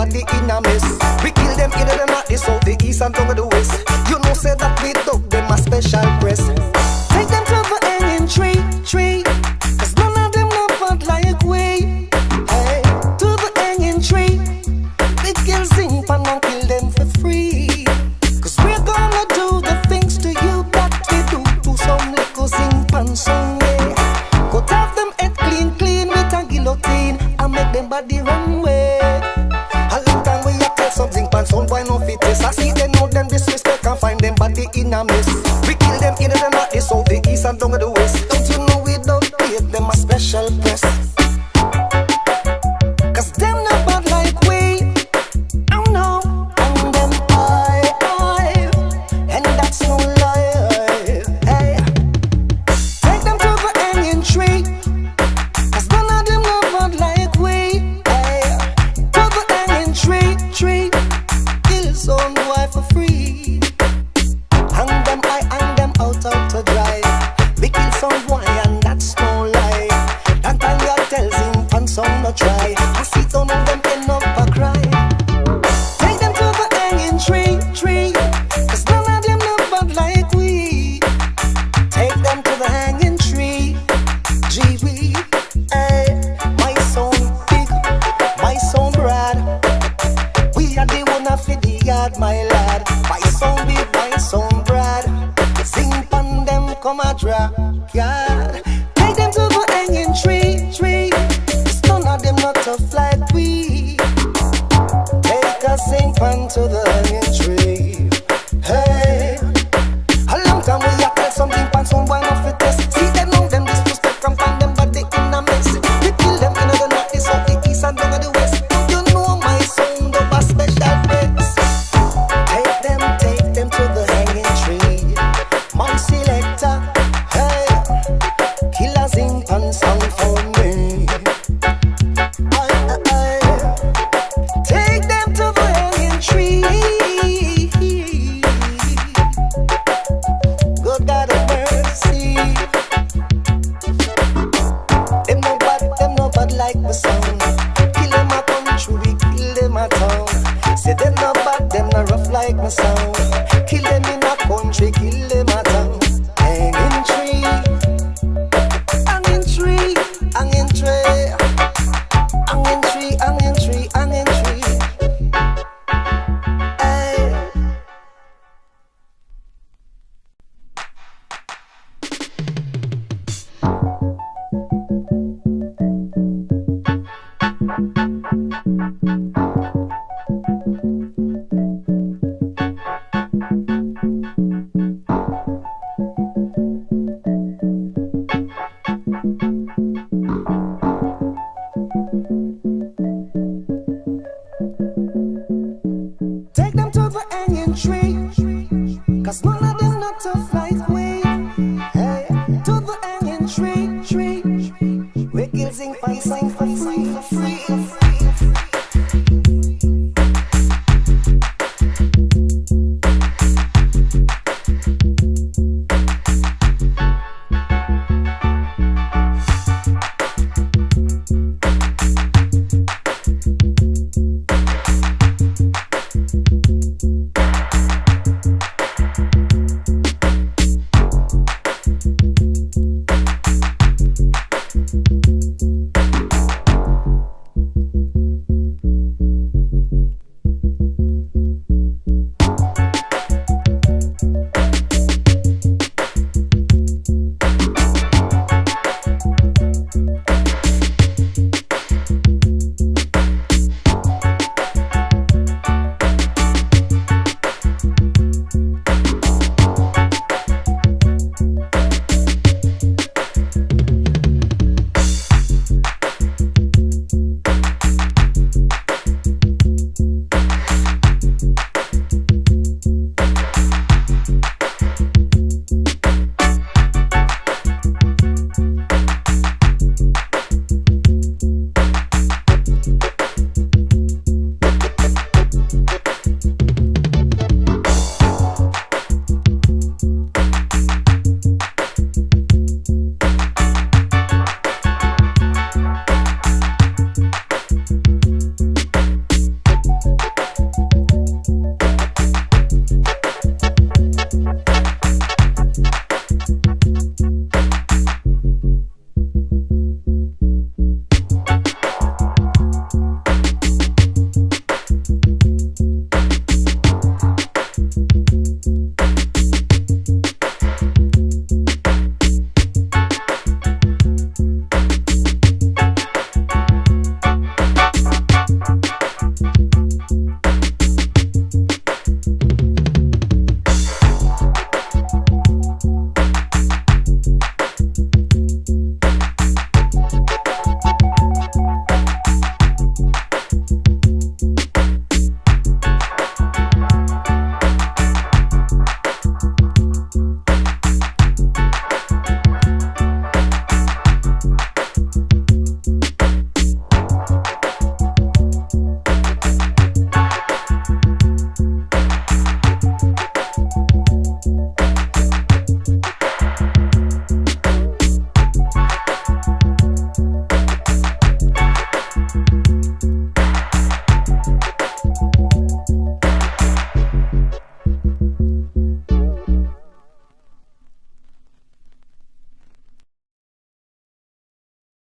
body in a mess. We kill them either the north, the south, the east and down to the west. You know say that we dug them a special press. Take them to the hanging tree. Cause none of them know bad like we. Hey, to the hanging tree. We kill zinc and kill them for free. Cause we're gonna do the things to you that we do to some little zinc and some way. Cut off them head clean with a guillotine and make them body run away. A long time we a tell some zinc and some boy no fit test. I see them know them disrespect and find them body in a mess. We kill them in the north, the south, the east and down to the west. Don't you know we don't give them a special press? Cause them not bad like we. Oh no, and them I, and that's no lie. Hey, take them to the hanging tree. Cause none of them not bad like we. Hey, to the hanging tree. Kill some boy for free. Hang them out to dry. We kill some boy and that's no lie. That time you tell zinc and some no try. I see some of them end up a cry. Take them to the hanging tree. Cause none of them no bad like we. Take them to the hanging tree. Gee, hey, my son big, my son broad. We are the one of the yard, my lad. My son big, my son broad. Sing pan them come a drop, God. Take them to the hanging tree. Cause none of them not tough like we. Take a sing pan to the hanging tree. Hey, a long time we a tell something pan some boy not fit test. See them know them disrespect and find them body in a mess. We kill them in the north, the south, the east and down to the west. You know my sound of a special place. Take them to the hanging tree. My selector, hey, killer zinc and sound for me. Take them to the hanging tree. Good God of mercy. Them no bad like the sound. Kill them a country, kill them a town. Say them no bad, them no rough like my sound. Kill them in a country, kill them a town. Hanging tree, hanging tree, hanging tree, hanging tree, hanging tree, hanging tree. Hey. Take them to the hanging tree. Cause none of them not tough like we. Hey, to the hanging tree. We kill sing for free.